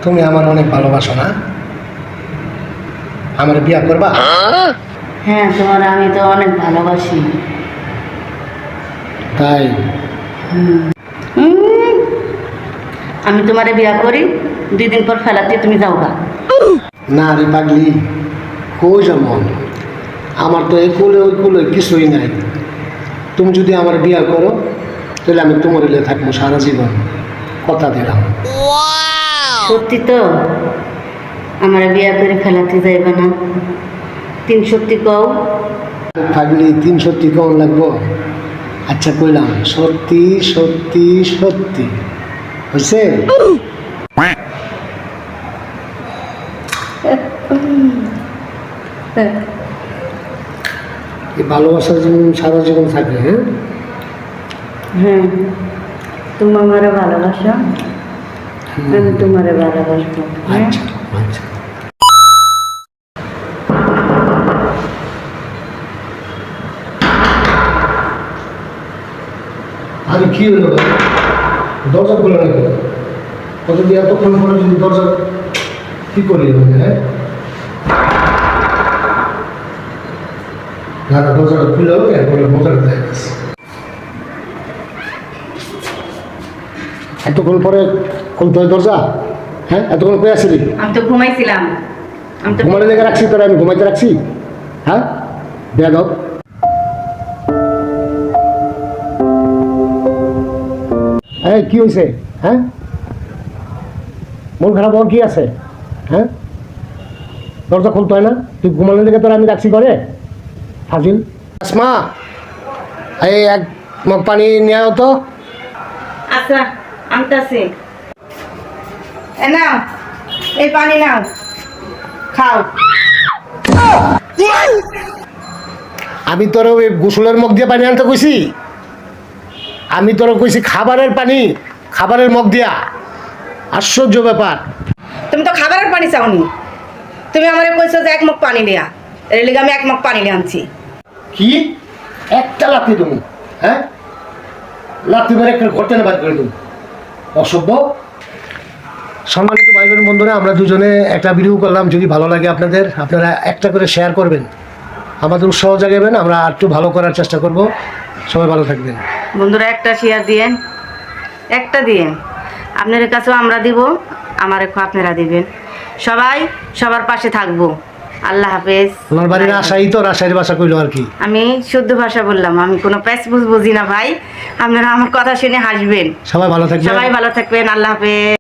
তুমি আমার অনেক ভালোবাসো না? আমার বিয়া করবা? হ্যাঁ, তোমার আমি তো অনেক ভালোবাসি। তাই? আমি তোমারে বিয়া করি, 2 দিন পর ফেলাতে তুমি যাওগা। না রে পাগলি, কই যাবো? আমার তো এই কুলে ওই কুলে কিছুই নাই। তুমি যদি আমার বিয়া করো তাহলে আমি তোমার লিয়ে থাকবো সারা জীবন, কথা দিলাম। সত্যি তো? আমার বিয়া করে ফেলাতে যাইবে না? 3 সত্যি কও। পাগলি 3 সত্যি কেমন লাগবো? আচ্ছা কইলাম, সত্যি সত্যি সত্যি। হয়েছে? এই ভালোবাসার জীবন সারা জীবন থাকবে। হ্যাঁ হ্যাঁ, তুমি আমারে ভালোবাসো, আমি তোমারে ভালোবাসবো। হ্যাঁ? আচ্ছা আচ্ছা। আরে কি হলো? দরজা খোলা নাকি? কত দিয়ে এতক্ষণ পরে যদি দরজা কি করি? হ্যাঁ না না, দরজাটা খুলে হবে, এরপরে মজার দেয়। এতক্ষণ পরে খুলতে হয় দরজা? হ্যাঁ, এতক্ষণ কই আসলি? আমি তো ঘুমাইছিলাম। আমি তো ঘুমানো লেগে রাখছি তোরা? আমি ঘুমাইতে রাখছি? হ্যাঁ, দেয়া দাও। হ্যাঁ, কি হয়েছে? হ্যাঁ, মন খারাপ হওয়ার কি আছে? হ্যাঁ, দরজা খুলতে হয় না? তুই ঘুমানো লেগে তোরা আমি রাখছি করে? ফাজিল। আসমা, এই 1 মগ পানি নিয়ে আও তো। আচ্ছা, আনতাছি। নাও, এই পানি নাও, খাও। আমি তোর ওই গোসলের মগ দিয়ে পানি আনতে কইছি? আমি তোর কইছি খাবারের পানি, খাবারের মগ দিয়া। আশ্চর্য ব্যাপার। তুমি তো খাবারের পানি চাওনি, তুমি আমারে কইছো যে 1 মগ পানি লিয়া, এর লিগে আমি 1 মগ পানি লিয়ে আনছি। কি একটা লাথি তুমি? হ্যাঁ, লাথি মেরে একটা ঘরতে না বাদ করে তুমি, অসভ্য। সম্মানিত ভাই বোন বন্ধুরা, আমরা দুজনে একটা ভিডিও করলাম। যদি ভালো লাগে আপনাদের, আপনারা একটা করে শেয়ার করবেন, আমাদের উৎসাহ জাগাবেন, আমরা একটু ভালো করার চেষ্টা করব। সবাই ভালো থাকবেন বন্ধুরা, একটা শেয়ার দিয়েন, একটা দিয়েন। আপনার কাছেও আমরা দিব, আমার আপনারা দিবেন। সবাই সবার পাশে থাকবো। আল্লাহ হাফেজ। আমার বাড়ির আশাই তো রাজশাহীর ভাষা কইলো আর কি। আমি শুদ্ধ ভাষা বললাম, আমি কোনো প্যাসপুস বুঝি না ভাই। আপনারা আমার কথা শুনে হাসবেন। সবাই ভালো থাকবেন। সবাই ভালো থাকবেন। আল্লাহ হাফেজ।